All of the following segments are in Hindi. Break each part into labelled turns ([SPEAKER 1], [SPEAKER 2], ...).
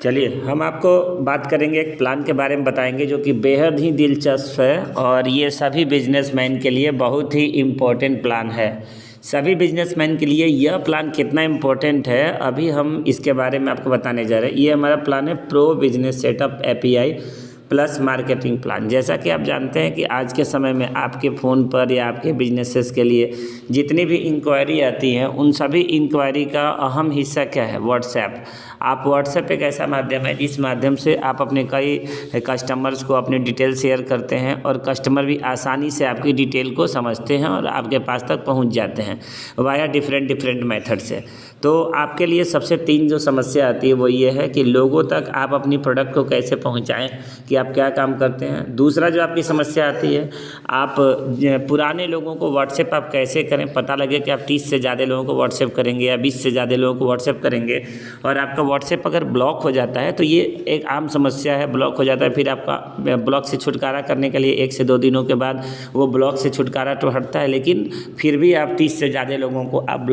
[SPEAKER 1] चलिए हम आपको बात करेंगे, एक प्लान के बारे में बताएंगे जो कि बेहद ही दिलचस्प है और ये सभी बिजनेसमैन के लिए बहुत ही इम्पोर्टेंट प्लान है। सभी बिजनेसमैन के लिए यह प्लान कितना इम्पोर्टेंट है अभी हम इसके बारे में आपको बताने जा रहे हैं। ये हमारा प्लान है pro business setup API plus marketing plan. जैसा कि आप जानते हैं कि आज के समय में आपके फ़ोन पर या आपके बिजनेसेस के लिए जितनी भी इंक्वायरी आती है उन सभी इंक्वायरी का अहम हिस्सा क्या है? व्हाट्सएप। आप व्हाट्सएप एक ऐसा माध्यम है जिस माध्यम से आप अपने कई कस्टमर्स को अपने डिटेल शेयर करते हैं और कस्टमर भी आसानी से आपकी डिटेल को समझते हैं और आपके पास तक पहुंच जाते हैं वाया डिफरेंट मेथड से। तो आपके लिए सबसे 3 जो समस्या आती है वो ये है कि लोगों तक आप अपनी प्रोडक्ट को कैसे पहुंचाएं, कि आप क्या काम करते हैं। दूसरा जो आपकी समस्या आती है, आप पुराने लोगों को व्हाट्सएप आप कैसे करें। पता लगे कि आप 30 से ज़्यादा लोगों को व्हाट्सएप करेंगे या 20 से ज़्यादा लोगों को व्हाट्सएप करेंगे और आपका व्हाट्सएप अगर ब्लॉक हो जाता है तो ये एक आम समस्या है। ब्लॉक हो जाता है, फिर आपका ब्लॉक से छुटकारा करने के लिए 1 से 2 दिनों के बाद वो ब्लॉक से छुटकारा तो हटता है, लेकिन फिर भी आप 30 से ज़्यादा लोगों को आप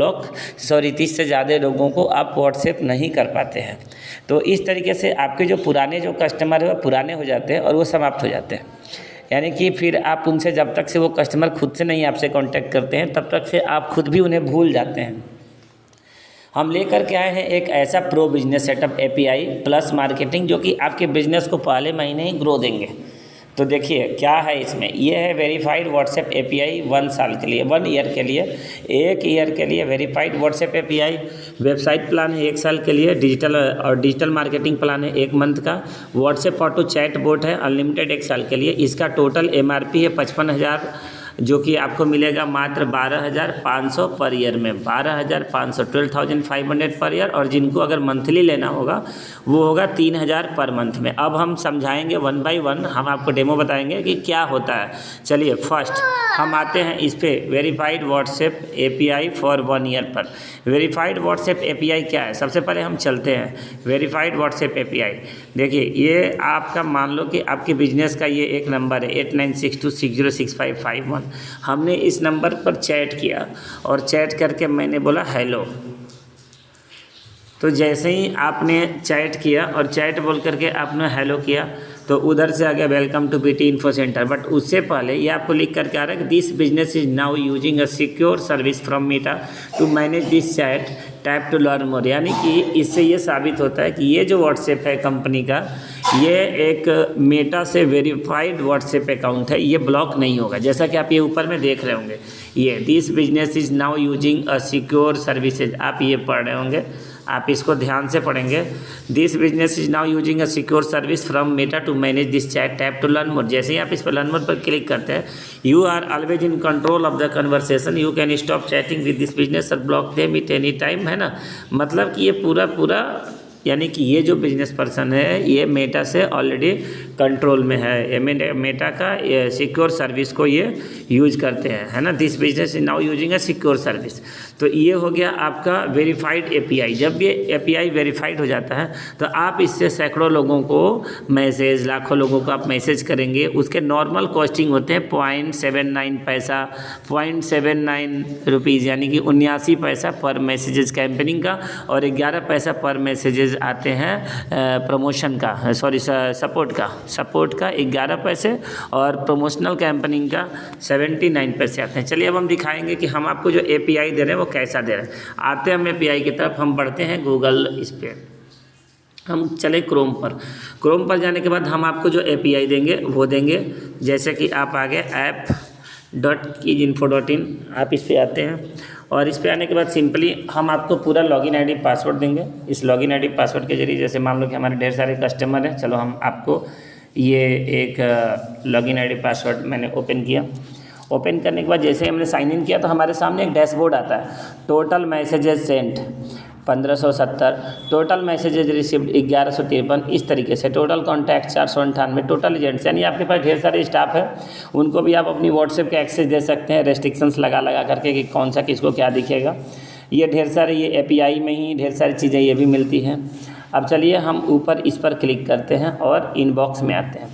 [SPEAKER 1] 30 से ज़्यादा लोगों को आप व्हाट्सएप नहीं कर पाते हैं। तो इस तरीके से आपके जो पुराने जो कस्टमर है वो पुराने हो जाते हैं और वो समाप्त हो जाते हैं। यानी कि फिर आप उनसे, जब तक से वो कस्टमर खुद से नहीं आपसे कांटेक्ट करते हैं तब तक से आप खुद भी उन्हें भूल जाते हैं। हम लेकर के आए हैं एक ऐसा pro business setup API plus marketing जो कि आपके बिजनेस को पहले महीने ही ग्रो देंगे। तो देखिए क्या है इसमें। ये है वेरीफाइड व्हाट्सएप एपीआई 1 साल के लिए, 1 ईयर के लिए, 1 ईयर के लिए verified WhatsApp API. Website plan है 1 साल के लिए, डिजिटल मार्केटिंग प्लान है 1 मंथ का। व्हाट्सएप ऑटो चैट बोट है अनलिमिटेड 1 साल के लिए। इसका टोटल एमआरपी है 55,000 जो कि आपको मिलेगा मात्र 12,500 पर ईयर में। 12,500 12,500 पर ईयर। और जिनको अगर मंथली लेना होगा वो होगा 3,000 पर मंथ में। अब हम समझाएंगे 1 बाय 1, हम आपको डेमो बताएंगे कि क्या होता है। चलिए फर्स्ट हम आते हैं इस पे verified WhatsApp API for 1 year पर। वेरीफाइड व्हाट्सएप एपीआई क्या है, सबसे पहले हम चलते हैं वेरीफाइड व्हाट्सएप एपीआई। देखिए ये आपका, मान लो कि आपके बिजनेस का ये एक नंबर है 8962606551। हमने इस नंबर पर चैट किया और चैट करके मैंने बोला हेलो। तो जैसे ही आपने चैट किया और चैट बोल करके आपने हेलो किया तो उधर से आ गया welcome to BT info centre. But उससे पहले ये आपको लिख करके आ रहा है कि this business is now using a secure service from Meta to manage this chat, tap to learn more. यानी कि इससे ये साबित होता है कि ये जो व्हाट्सएप है कंपनी का, ये एक मेटा से वेरीफाइड व्हाट्सएप अकाउंट है, ये ब्लॉक नहीं होगा। जैसा कि आप ये ऊपर में देख रहे होंगे, ये this business is now using a secure services, आप ये पढ़ रहे होंगे, आप इसको ध्यान से पढ़ेंगे। This business is now using a secure service from Meta to manage this chat, tap to learn more. जैसे ही आप इस पर लर्न मोर पर क्लिक करते हैं, you are always in control of the conversation, you can stop chatting with this business और block them at any time, है ना। मतलब कि ये पूरा यानी कि ये जो बिजनेस पर्सन है ये मेटा से ऑलरेडी कंट्रोल में है। मेटा का सिक्योर सर्विस को ये यूज करते हैं, है ना। This business is now using a secure service. तो ये हो गया आपका वेरीफाइड एपीआई। जब ये एपीआई वेरीफाइड हो जाता है तो आप इससे सैकड़ों लोगों को मैसेज, लाखों लोगों को आप मैसेज करेंगे। उसके नॉर्मल कॉस्टिंग होते हैं 0.79 पैसा, 0.79 रुपीज़, यानी कि 79 पैसा पर मैसेजेस कैंपेनिंग का, और 11 पैसा पर मैसेजेस आते हैं प्रमोशन का, सपोर्ट का 11 पैसे, और प्रमोशनल कैंपेनिंग का 79 पैसे आते हैं। चलिए अब हम दिखाएंगे कि हम आपको जो एपीआई दे रहे हैं वो कैसा दे रहे हैं। आते हैं हम एपीआई की तरफ, हम बढ़ते हैं गूगल, इस पर हम चले क्रोम पर जाने के बाद हम आपको जो एपीआई देंगे वो देंगे। जैसे कि आप आ गए app.kizinfo.in, आप इस पर आते हैं और इस पे आने के बाद सिंपली हम आपको पूरा लॉगिन आईडी पासवर्ड देंगे। इस लॉगिन आईडी पासवर्ड के जरिए, जैसे मान लो कि हमारे ढेर सारे कस्टमर हैं, चलो हम आपको ये एक लॉगिन आईडी पासवर्ड मैंने ओपन किया। ओपन करने के बाद जैसे हमने साइन इन किया तो हमारे सामने एक डैशबोर्ड आता है। Total messages sent 1570, total messages received 1153, इस तरीके से टोटल कॉन्टैक्ट 498, टोटल एजेंट्स, यानी आपके पास ढेर सारे स्टाफ है, उनको भी आप अपनी व्हाट्सएप के एक्सेस दे सकते हैं रेस्ट्रिक्शंस लगा करके कि कौन सा किसको क्या दिखेगा। ये ढेर सारे, ये एपीआई में ही ढेर सारी चीज़ें ये भी मिलती हैं। अब चलिए हम ऊपर इस पर क्लिक करते हैं और इनबॉक्स में आते हैं।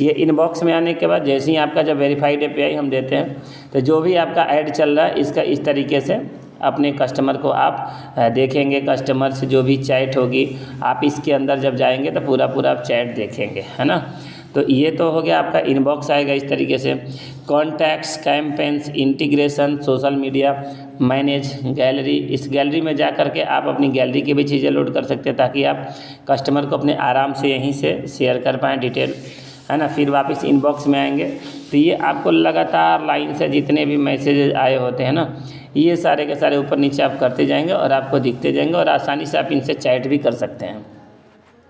[SPEAKER 1] ये इनबॉक्स में आने के बाद जैसे ही आपका जब वेरीफाइड एपीआई हम देते हैं तो जो भी आपका ऐड चल रहा है इसका इस तरीके से अपने कस्टमर को आप देखेंगे, कस्टमर से जो भी चैट होगी आप इसके अंदर जब जाएंगे तो पूरा आप चैट देखेंगे, है ना। तो ये तो हो गया आपका इनबॉक्स आएगा इस तरीके से। Contacts, campaigns, integration, social media, manage, gallery. इस गैलरी में जा कर के आप अपनी गैलरी की भी चीज़ें लोड कर सकते हैं ताकि आप कस्टमर को अपने आराम से यहीं से शेयर कर पाएँ डिटेल, है ना। फिर वापस इनबॉक्स में आएंगे तो ये आपको लगातार लाइन से जितने भी मैसेजेस आए होते हैं ना, ये सारे के सारे ऊपर नीचे आप करते जाएंगे और आपको दिखते जाएंगे और आसानी से आप इनसे चैट भी कर सकते हैं।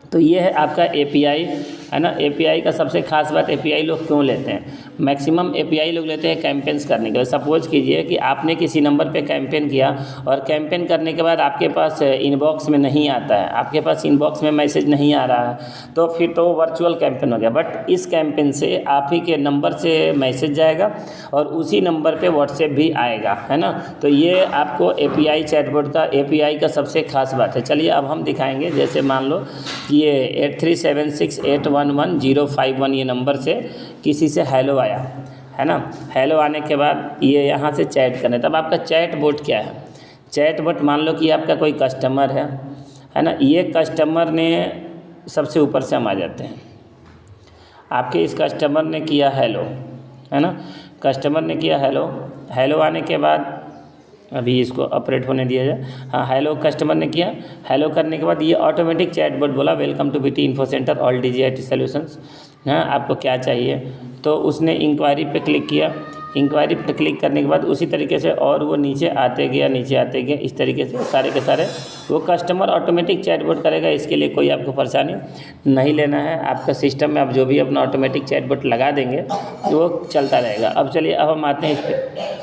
[SPEAKER 1] तो ये है आपका एपीआई, है ना। एपीआई का सबसे खास बात, एपीआई लोग क्यों लेते हैं? मैक्सिमम एपीआई लोग लेते हैं कैंपेन्स करने के लिए। सपोज कीजिए कि आपने किसी नंबर पे कैंपेन किया और कैंपेन करने के बाद आपके पास इनबॉक्स में नहीं आता है, आपके पास इनबॉक्स में मैसेज नहीं आ रहा है, तो फिर तो वर्चुअल कैंपेन हो गया। बट इस कैंपेन से आप ही के नंबर से मैसेज जाएगा और उसी नंबर पर व्हाट्सएप भी आएगा, है ना। तो ये आपको एपीआई चैटबॉट का, एपीआई का सबसे खास बात है। चलिए अब हम दिखाएंगे, जैसे मान लो कि ये 8376811051 ये नंबर से किसी से हेलो आया, है ना। हेलो आने के बाद ये यहाँ से चैट करना है। तब आपका चैट बोट क्या है? चैट बोट मान लो कि आपका कोई कस्टमर है ना। ये कस्टमर ने सबसे ऊपर से हम आ जाते हैं, आपके इस कस्टमर ने किया हेलो, है ना। कस्टमर ने किया हेलो, हेलो आने के बाद अभी इसको ऑपरेट होने दिया जाए। हाँ, हेलो कस्टमर ने किया, हेलो करने के बाद ये ऑटोमेटिक चैटबॉट बोला welcome to BT info centre all DGIT solutions, हाँ आपको क्या चाहिए। तो उसने इंक्वायरी पे क्लिक किया, इंक्वायरी पे क्लिक करने के बाद उसी तरीके से और वो नीचे आते गया, इस तरीके से सारे के सारे वो कस्टमर ऑटोमेटिक चैटबॉट करेगा। इसके लिए कोई आपको परेशानी नहीं लेना है। आपका सिस्टम में आप जो भी अपना ऑटोमेटिक चैटबॉट लगा देंगे तो वो चलता रहेगा। अब चलिए अब हम आते हैं इस पर।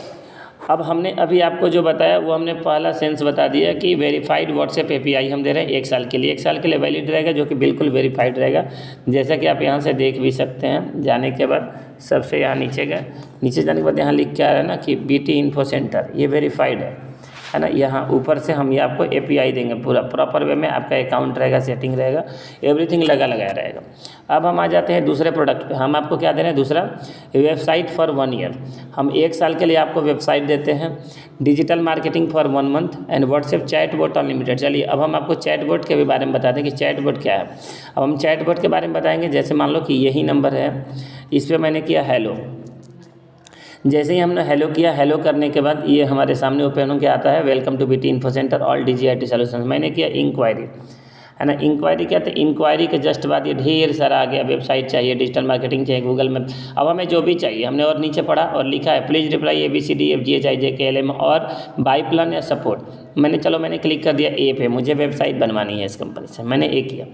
[SPEAKER 1] अब हमने अभी आपको जो बताया वो हमने पहला सेंस बता दिया कि वेरीफाइड व्हाट्सएप एपीआई हम दे रहे हैं 1 साल के लिए, 1 साल के लिए वैलिड रहेगा, जो कि बिल्कुल वेरीफाइड रहेगा। जैसा कि आप यहाँ से देख भी सकते हैं। जाने के बाद सबसे यहाँ नीचे गए, नीचे जाने के बाद यहाँ लिख के आ रहा है ना कि बीटी इन्फो सेंटर, ये वेरीफाइड है ना। यहाँ ऊपर से हम ये आपको एपीआई देंगे, पूरा प्रॉपर वे में आपका अकाउंट रहेगा, सेटिंग रहेगा, एवरीथिंग लगाया रहेगा। अब हम आ जाते हैं दूसरे प्रोडक्ट पे। हम आपको क्या दे रहे हैं? दूसरा वेबसाइट फॉर 1 ईयर। हम 1 साल के लिए आपको वेबसाइट देते हैं, digital marketing for 1 month and WhatsApp chatbot unlimited. चलिए अब हम आपको चैटबॉट के भी बारे में बता दें कि चैटबॉट क्या है। अब हम चैटबॉट के बारे में बताएंगे। जैसे मान लो कि यही नंबर है, इस पर मैंने किया हेलो। जैसे ही हमने हेलो किया, हेलो करने के बाद ये हमारे सामने ओपन होकर आता है welcome to BT info centre all DGIT solutions. मैंने किया इंक्वायरी, है ना। इंक्वायरी क्या था? इंक्वायरी के जस्ट बाद ये ढेर सारा आ गया, वेबसाइट चाहिए, डिजिटल मार्केटिंग चाहिए, गूगल मैप। अब हमें जो भी चाहिए हमने और नीचे पढ़ा और लिखा है प्लीज़ रिप्लाई ABCDFGHIJKLM और बाई प्लान या सपोर्ट। मैंने क्लिक कर दिया ए पे, मुझे वेबसाइट बनवानी है इस कंपनी से। मैंने ए किया,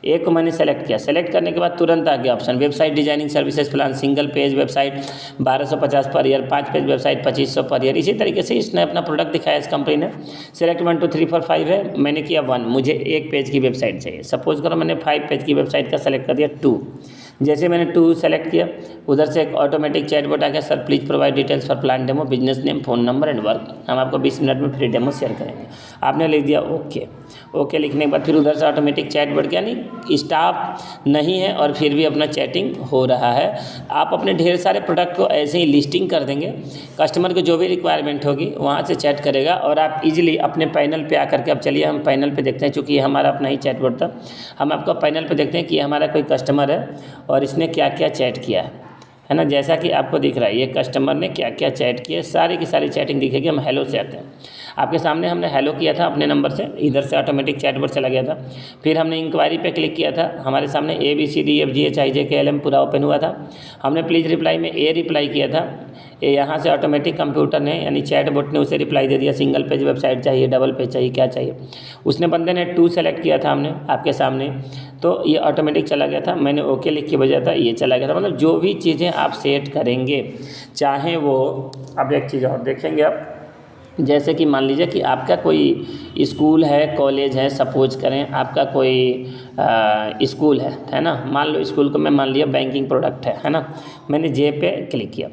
[SPEAKER 1] ए को मैंने सेलेक्ट किया। सेलेक्ट करने के बाद तुरंत आ गया option website designing services plan, single page website 1250 per year, 5 page website 2500 per year. इसी तरीके से इसने अपना प्रोडक्ट दिखाया इस कंपनी ने। सेलेक्ट 1 2 3 4 5 है, मैंने किया 1, मुझे 1 पेज की वेबसाइट चाहिए। सपोज करो मैंने 5 पेज की वेबसाइट का सेलेक्ट कर दिया 2। जैसे मैंने 2 सेलेक्ट किया, उधर से एक ऑटोमेटिक चैटबॉट आ गया, sir please provide details for plan demo, business name, phone number and work. हम आपको 20 मिनट में फ्री डेमो शेयर करेंगे। आपने लिख दिया ओके। ओके लिखने के बाद फिर उधर से ऑटोमेटिक चैटबॉट, यानी स्टाफ नहीं है और फिर भी अपना चैटिंग हो रहा है। आप अपने ढेर सारे प्रोडक्ट को ऐसे ही लिस्टिंग कर देंगे, कस्टमर को जो भी रिक्वायरमेंट होगी वहाँ से चैट करेगा और आप इजीली अपने पैनल पे आकर के, अब चलिए हम पैनल पे देखते हैं, चूँकि ये हमारा अपना ही चैटबॉट था। हम आपको पैनल पे देखते हैं कि हमारा कोई कस्टमर है और इसने क्या क्या चैट किया है ना। जैसा कि आपको दिख रहा है ये कस्टमर ने क्या क्या चैट किया, सारी की सारी चैटिंग दिखेगी। हम हेलो से आते हैं, आपके सामने हमने हेलो किया था अपने नंबर से, इधर से ऑटोमेटिक चैटबॉट चला गया था। फिर हमने इंक्वायरी पे क्लिक किया था, हमारे सामने ABCDFGHIJKLM पूरा ओपन हुआ था। हमने प्लीज़ रिप्लाई में ए रिप्लाई किया था, यहाँ से ऑटोमेटिक कंप्यूटर ने यानी चैटबॉट ने उसे रिप्लाई दे दिया, सिंगल पेज वेबसाइट चाहिए, डबल पेज चाहिए, क्या चाहिए। उसने बंदे ने 2 सेलेक्ट किया था हमने आपके सामने, तो ये ऑटोमेटिक चला गया था। मैंने ओके लिख के भेजा था, ये चला गया था। मतलब जो भी चीज़ें आप सेट करेंगे, चाहे वो, अब एक चीज़ और देखेंगे आप, जैसे कि मान लीजिए कि आपका कोई स्कूल है, कॉलेज है, सपोज करें आपका कोई स्कूल है ना। मान लो स्कूल को मैं मान लिया बैंकिंग प्रोडक्ट है ना। मैंने जे पे क्लिक किया,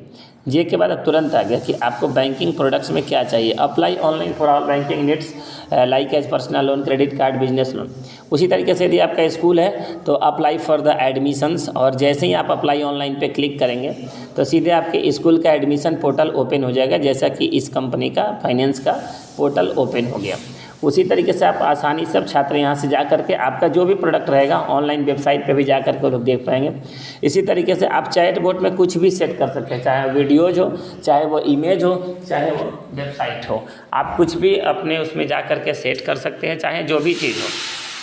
[SPEAKER 1] ये के बाद अब तुरंत आ गया कि आपको बैंकिंग प्रोडक्ट्स में क्या चाहिए। Apply online for all banking needs like as personal loan, credit card, business loan. उसी तरीके से यदि आपका स्कूल है तो अप्लाई फॉर द एडमिशन्स, और जैसे ही आप अप्लाई ऑनलाइन पे क्लिक करेंगे तो सीधे आपके स्कूल का एडमिशन पोर्टल ओपन हो जाएगा, जैसा कि इस कंपनी का फाइनेंस का पोर्टल ओपन हो गया। उसी तरीके से आप आसानी से छात्र यहाँ से जा करके आपका जो भी प्रोडक्ट रहेगा ऑनलाइन वेबसाइट पे भी जा करके वो लोग देख पाएंगे। इसी तरीके से आप चैट बोट में कुछ भी सेट कर सकते हैं, चाहे वीडियोज हो, चाहे वो इमेज हो, चाहे वो वेबसाइट हो, आप कुछ भी अपने उसमें जा करके सेट कर सकते हैं, चाहे जो भी चीज़ हो,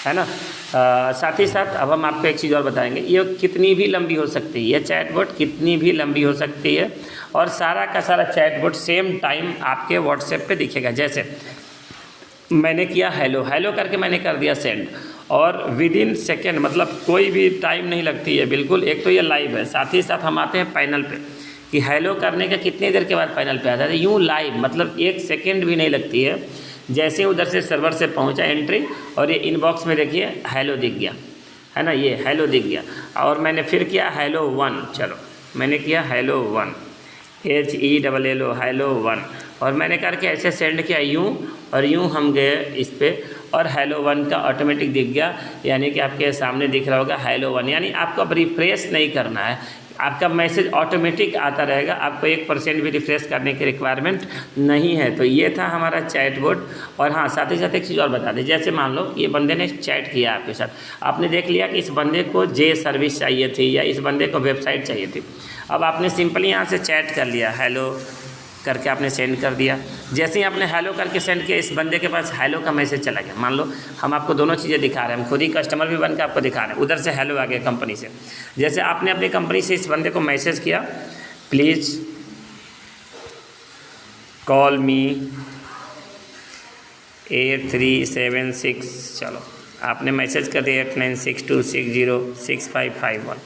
[SPEAKER 1] है ना। साथ ही साथ अब हम आपको एक चीज़ और बताएंगे, ये कितनी भी लंबी हो सकती है, ये चैट बोट कितनी भी लंबी हो सकती है, और सारा का सारा चैट बोट सेम टाइम आपके व्हाट्सएप पे दिखेगा। जैसे मैंने किया हेलो हेलो करके मैंने कर दिया सेंड, और विद इन सेकेंड, मतलब कोई भी टाइम नहीं लगती है बिल्कुल। एक तो ये लाइव है, साथ ही साथ हम आते हैं पैनल पे कि हेलो करने के कितनी देर के बाद पैनल पे आता है, यूँ लाइव, मतलब 1 सेकेंड भी नहीं लगती है। जैसे उधर से सर्वर से पहुंचा एंट्री, और ये इनबॉक्स में देखिए हेलो दिख गया, है ना, ये हेलो दिख गया। और मैंने फिर किया हेलो 1, चलो मैंने किया हेलो 1, HELLO हेलो 1, और मैंने करके ऐसे सेंड किया यूँ, और यूँ हम गए इस पर, और हेलो 1 का ऑटोमेटिक दिख गया, यानी कि आपके सामने दिख रहा होगा हेलो 1। यानी आपको अब रिफ्रेश नहीं करना है, आपका मैसेज ऑटोमेटिक आता रहेगा, आपको 1% भी रिफ्रेश करने की रिक्वायरमेंट नहीं है। तो ये था हमारा चैट बोट। और हाँ, साथ ही साथ एक चीज़ और बता दें, जैसे मान लो ये बंदे ने चैट किया आपके साथ, आपने देख लिया कि इस बंदे को जे सर्विस चाहिए थी या इस बंदे को वेबसाइट चाहिए थी। अब आपने सिंपली यहाँ से चैट कर लिया, हेलो करके आपने सेंड कर दिया। जैसे ही आपने हेलो करके सेंड किया, इस बंदे के पास हेलो का मैसेज चला गया। मान लो हम आपको दोनों चीज़ें दिखा रहे हैं, हम खुद ही कस्टमर भी बन के आपको दिखा रहे हैं, उधर से हेलो आ गया कंपनी से। जैसे आपने अपनी कंपनी से इस बंदे को मैसेज किया, प्लीज़ कॉल मी 8376, चलो आपने मैसेज कर दिया 8962606551,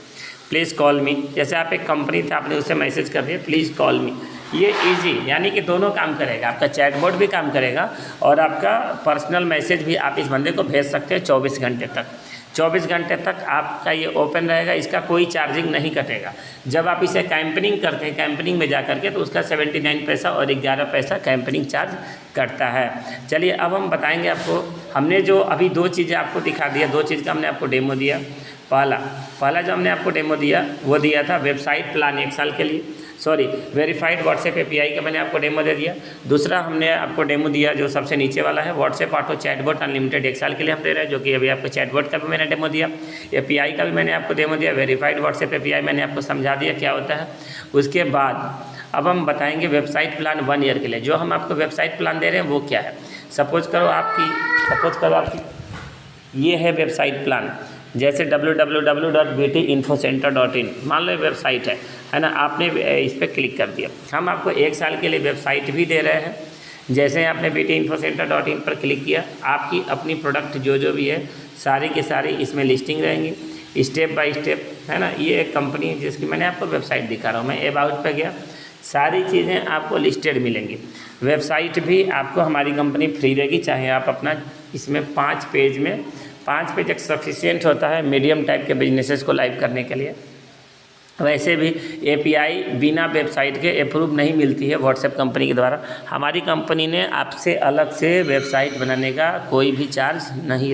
[SPEAKER 1] प्लीज़ कॉल मी। जैसे आप एक कंपनी थे, आपने उसे मैसेज कर दिया प्लीज़ कॉल मी। ये इजी, यानी कि दोनों काम करेगा, आपका चैटबॉट भी काम करेगा और आपका पर्सनल मैसेज भी आप इस बंदे को भेज सकते हैं 24 घंटे तक। 24 घंटे तक आपका ये ओपन रहेगा, इसका कोई चार्जिंग नहीं कटेगा। जब आप इसे कैंपेनिंग करते हैं, कैंपेनिंग में जा करके, तो उसका 79 पैसा और 11 पैसा कैंपेनिंग चार्ज कटता है। चलिए अब हम बताएंगे आपको, हमने जो अभी 2 चीज़ें आपको दिखा दिया, 2 चीज़ का हमने आपको डेमो दिया। पहला जो हमने आपको डेमो दिया वो दिया था वेबसाइट प्लान 1 साल के लिए, वेरीफाइड व्हाट्सएप API का मैंने आपको डेमो दे दिया। दूसरा हमने आपको डेमो दिया जो सबसे नीचे वाला है, व्हाट्सएप ऑटो चैटबॉट अनलिमिटेड 1 साल के लिए हम दे रहे हैं, जो कि अभी आपको चैटबॉट का भी मैंने डेमो दिया, API का भी मैंने आपको डेमो दिया, वेरीफाइड व्हाट्सएप API मैंने आपको समझा दिया क्या होता है। उसके बाद अब हम बताएंगे वेबसाइट प्लान 1 ईयर के लिए। जो हम आपको वेबसाइट प्लान दे रहे हैं वो क्या है। सपोज करो आपकी ये है वेबसाइट प्लान, जैसे www.btinfocenter.in मान लो वेबसाइट है ना, आपने इस पर क्लिक कर दिया। हम आपको 1 साल के लिए वेबसाइट भी दे रहे हैं। जैसे आपने btinfocenter.in पर क्लिक किया, आपकी अपनी प्रोडक्ट जो भी है सारी की सारी इसमें लिस्टिंग रहेंगी स्टेप बाय स्टेप, है ना। ये एक कंपनी है जिसकी मैंने आपको वेबसाइट दिखा रहा हूँ। मैं अबाउट पे गया, सारी चीज़ें आपको लिस्टेड मिलेंगी। वेबसाइट भी आपको हमारी कंपनी फ्री देगी, चाहे आप अपना इसमें 5 पेज एक सफिशिएंट होता है मीडियम टाइप के बिजनेसेस को लाइव करने के लिए। वैसे भी API बिना वेबसाइट के अप्रूव नहीं मिलती है व्हाट्सएप कंपनी के द्वारा। हमारी कंपनी ने आपसे अलग से वेबसाइट बनाने का कोई भी चार्ज नहीं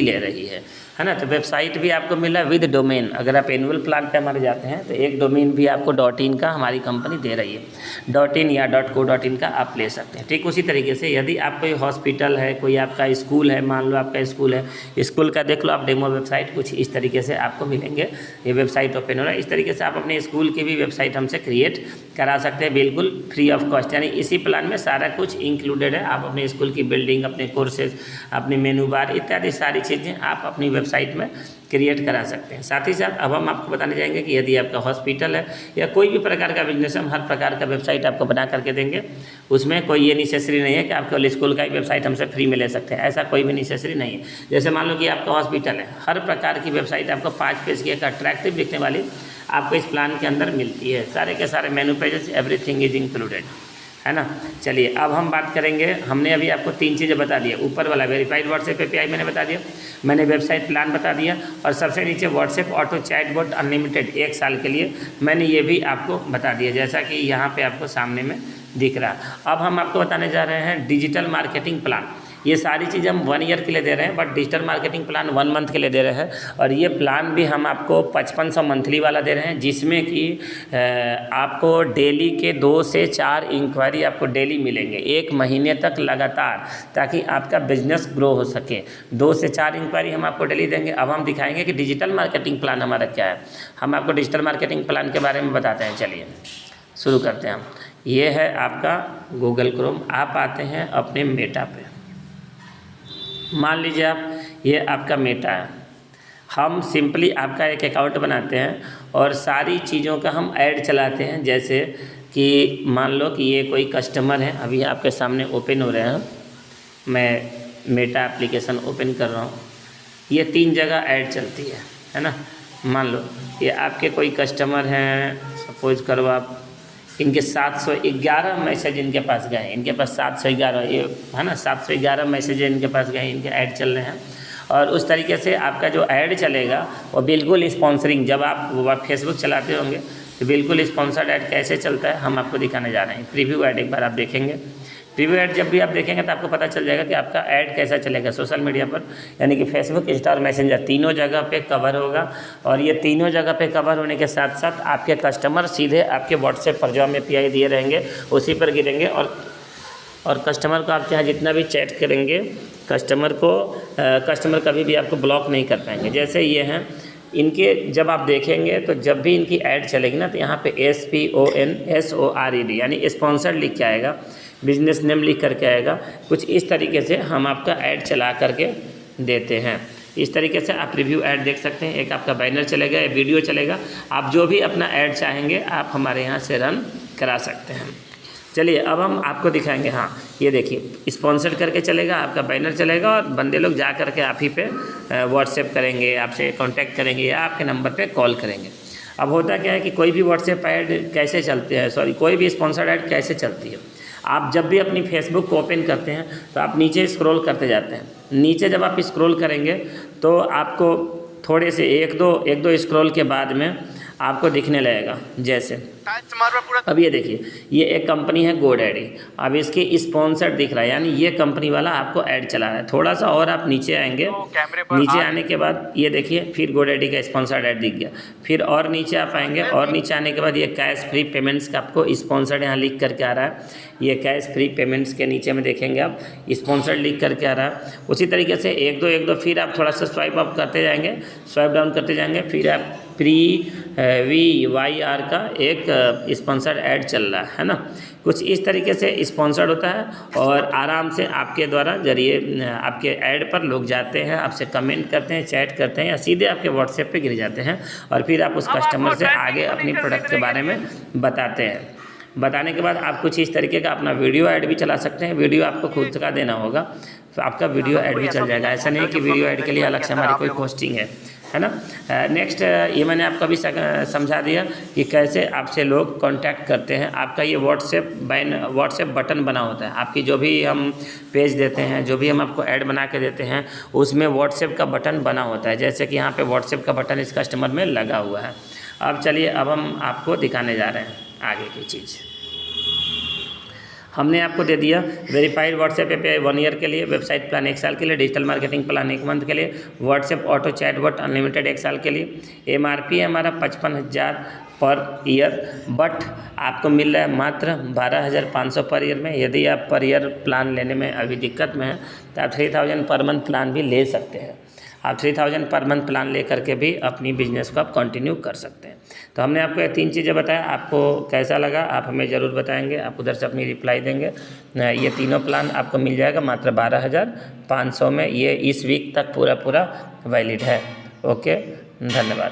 [SPEAKER 1] ले रही है ना। तो वेबसाइट भी आपको मिला विद डोमेन। अगर आप एनुअल प्लान पे हमारे जाते हैं तो एक डोमेन भी आपको .in का हमारी कंपनी दे रही है। .in या .co.in का आप ले सकते हैं। ठीक उसी तरीके से यदि आप कोई हॉस्पिटल है, कोई आपका स्कूल है, मान लो आपका स्कूल है, स्कूल का देख लो आप डेमो वेबसाइट, कुछ इस तरीके से आपको मिलेंगे। ये वेबसाइट ओपन हो रहा है, इस तरीके से आप अपने स्कूल की भी वेबसाइट हमसे क्रिएट करा सकते हैं बिल्कुल फ्री ऑफ कॉस्ट। यानी इसी प्लान में सारा कुछ इंक्लूडेड है। आप अपने स्कूल की बिल्डिंग, अपने कोर्सेज, अपने मेनू बार इत्यादि सारी चीज़ें आप अपनी वेबसाइट में क्रिएट करा सकते हैं। साथ ही साथ अब हम आपको बताने जाएंगे कि यदि आपका हॉस्पिटल है या कोई भी प्रकार का बिजनेस है, हम हर प्रकार का वेबसाइट आपको बना करके देंगे। उसमें कोई ये नेसेसरी नहीं है कि आपको स्कूल का ही वेबसाइट हमसे फ्री में ले सकते हैं, ऐसा कोई भी नेसेसरी नहीं है। जैसे मान लो कि आपका हॉस्पिटल है, हर प्रकार की वेबसाइट आपको 5 पेज की एक अट्रैक्टिव दिखने वाली आपको इस प्लान के अंदर मिलती है। सारे के सारे मेनू पेजेस, एवरीथिंग इज इंक्लूडेड। है ना। चलिए अब हम बात करेंगे, हमने अभी आपको 3 चीज़ें बता दी। ऊपर वाला वेरीफाइड व्हाट्सएप API मैंने बता दिया, मैंने वेबसाइट प्लान बता दिया, और सबसे नीचे व्हाट्सएप ऑटो चैटबॉट अनलिमिटेड 1 साल के लिए मैंने ये भी आपको बता दिया, जैसा कि यहाँ पे आपको सामने में दिख रहा है। अब हम आपको बताने जा रहे हैं डिजिटल मार्केटिंग प्लान। ये सारी चीज़ें हम 1 ईयर के लिए दे रहे हैं, but digital marketing plan 1 month के लिए दे रहे हैं। और ये प्लान भी हम आपको 5500 मंथली वाला दे रहे हैं, जिसमें कि आपको डेली के 2 से 4 इंक्वायरी आपको डेली मिलेंगे 1 महीने तक लगातार, ताकि आपका बिजनेस ग्रो हो सके। 2 से 4 इंक्वायरी हम आपको डेली देंगे। अब हम दिखाएंगे कि डिजिटल मार्केटिंग प्लान हमारा क्या है। हम आपको डिजिटल मार्केटिंग प्लान के बारे में बताते हैं। चलिए शुरू करते हैं हम। ये है आपका गूगल क्रोम, आप आते हैं अपने मेटा पे। मान लीजिए आप ये आपका मेटा है, हम सिंपली आपका एक अकाउंट बनाते हैं और सारी चीज़ों का हम ऐड चलाते हैं। जैसे कि मान लो कि ये कोई कस्टमर है, अभी आपके सामने ओपन हो रहे हैं, मैं मेटा एप्लीकेशन ओपन कर रहा हूँ। ये 3 जगह ऐड चलती है ना। मान लो ये आपके कोई कस्टमर हैं, सपोज करो आप, इनके 711 मैसेज इनके पास गए, इनके पास 711 ये है ना, 711 मैसेज इनके पास गए, इनके ऐड चल रहे हैं। और उस तरीके से आपका जो ऐड चलेगा वो बिल्कुल स्पॉन्सरिंग, जब आप फेसबुक चलाते होंगे तो बिल्कुल स्पॉन्सर्ड ऐड कैसे चलता है हम आपको दिखाने जा रहे हैं। प्रीव्यू ऐड एक बार आप देखेंगे, प्रीव्यू ऐड जब भी आप देखेंगे तो आपको पता चल जाएगा कि आपका ऐड कैसा चलेगा सोशल मीडिया पर, यानी कि फेसबुक, इंस्टा और मैसेंजर तीनों जगह पे कवर होगा। और ये तीनों जगह पे कवर होने के साथ साथ आपके कस्टमर सीधे आपके व्हाट्सएप पर जो हम API दिए रहेंगे उसी पर गिरेंगे। और कस्टमर को आप चाहे जितना भी चैट करेंगे, कस्टमर कभी भी आपको ब्लॉक नहीं कर पाएंगे। जैसे ये हैं इनके, जब आप देखेंगे तो जब भी इनकी ऐड चलेगी ना तो यहाँ पे SPONSORED यानी स्पॉन्सर्ड लिख के आएगा, बिजनेस नेम लिख करके आएगा। कुछ इस तरीके से हम आपका ऐड चला करके देते हैं। इस तरीके से आप रिव्यू ऐड देख सकते हैं। एक आपका बैनर चलेगा, एक वीडियो चलेगा, आप जो भी अपना ऐड चाहेंगे आप हमारे यहाँ से रन करा सकते हैं। चलिए अब हम आपको दिखाएंगे। हाँ ये देखिए स्पॉन्सर्ड करके चलेगा, आपका बैनर चलेगा और बंदे लोग जा करके आप ही पे व्हाट्सएप करेंगे, आपसे कांटेक्ट करेंगे या आपके नंबर पे कॉल करेंगे। अब होता क्या है कि कोई भी व्हाट्सएप ऐड कैसे चलते हैं, कोई भी स्पॉन्सर्ड ऐड कैसे चलती है। आप जब भी अपनी फेसबुक को ओपन करते हैं तो आप नीचे स्क्रॉल करते जाते हैं। नीचे जब आप स्क्रॉल करेंगे तो आपको थोड़े से एक दो स्क्रॉल के बाद में आपको दिखने लगेगा। जैसे अब ये देखिए, ये एक कंपनी है GoDaddy, अब इसके स्पॉन्सर्ड दिख रहा है, यानी ये कंपनी वाला आपको ऐड चला रहा है। थोड़ा सा और आप नीचे आएंगे, नीचे आने के बाद ये देखिए फिर GoDaddy का स्पॉन्सर्ड ऐड दिख गया। फिर और नीचे आप आएंगे, और नीचे आने के बाद ये कैश फ्री पेमेंट्स का आपको स्पॉन्सर्ड यहाँ लिख करके आ रहा है। ये कैश फ्री पेमेंट्स के नीचे में देखेंगे आप स्पॉन्सर्ड लिख करके आ रहा है। उसी तरीके से एक दो फिर आप थोड़ा सा स्वाइप अप करते जाएंगे, स्वाइप डाउन करते जाएंगे, फिर आप PVYR का एक स्पॉन्सर्ड ऐड चल रहा है ना। कुछ इस तरीके से स्पॉन्सर्ड होता है और आराम से आपके द्वारा जरिए आपके ऐड पर लोग जाते हैं, आपसे कमेंट करते हैं, चैट करते हैं या सीधे आपके व्हाट्सएप पे गिर जाते हैं और फिर आप उस कस्टमर से आगे अपनी प्रोडक्ट के बारे में बताते हैं। बताने के बाद आप कुछ इस तरीके का अपना वीडियो ऐड भी चला सकते हैं। वीडियो आपको खुद का देना होगा तो आपका वीडियो ऐड भी चल जाएगा। ऐसा नहीं कि वीडियो ऐड के लिए अलग से हमारी कोई पोस्टिंग है ना। नेक्स्ट ये मैंने आपको भी समझा दिया कि कैसे आपसे लोग कांटेक्ट करते हैं। आपका ये व्हाट्सएप बटन बना होता है। आपकी जो भी हम पेज देते हैं, जो भी हम आपको ऐड बना के देते हैं, उसमें व्हाट्सएप का बटन बना होता है। जैसे कि यहाँ पे व्हाट्सएप का बटन इस कस्टमर में लगा हुआ है। अब चलिए अब हम आपको दिखाने जा रहे हैं आगे की चीज़। हमने आपको दे दिया वेरीफाइड व्हाट्सएप API 1 ईयर के लिए, वेबसाइट प्लान 1 साल के लिए, डिजिटल मार्केटिंग प्लान 1 मंथ के लिए, व्हाट्सएप ऑटो चैटबॉट अनलिमिटेड 1 साल के लिए। MRP है हमारा 55,000 पर ईयर, बट आपको मिल रहा है मात्र 12,500 पर ईयर में। यदि आप पर ईयर प्लान लेने में अभी दिक्कत में हैं तो आप 3,000 पर मंथ प्लान भी ले सकते हैं। आप 3,000 पर मंथ प्लान ले करके भी अपनी बिजनेस को आप कंटिन्यू कर सकते हैं। तो हमने आपको ये 3 चीज़ें बताया, आपको कैसा लगा आप हमें ज़रूर बताएंगे, आप उधर से अपनी रिप्लाई देंगे। ये तीनों प्लान आपको मिल जाएगा मात्र 12,500 में। ये इस वीक तक पूरा वैलिड है। ओके, धन्यवाद।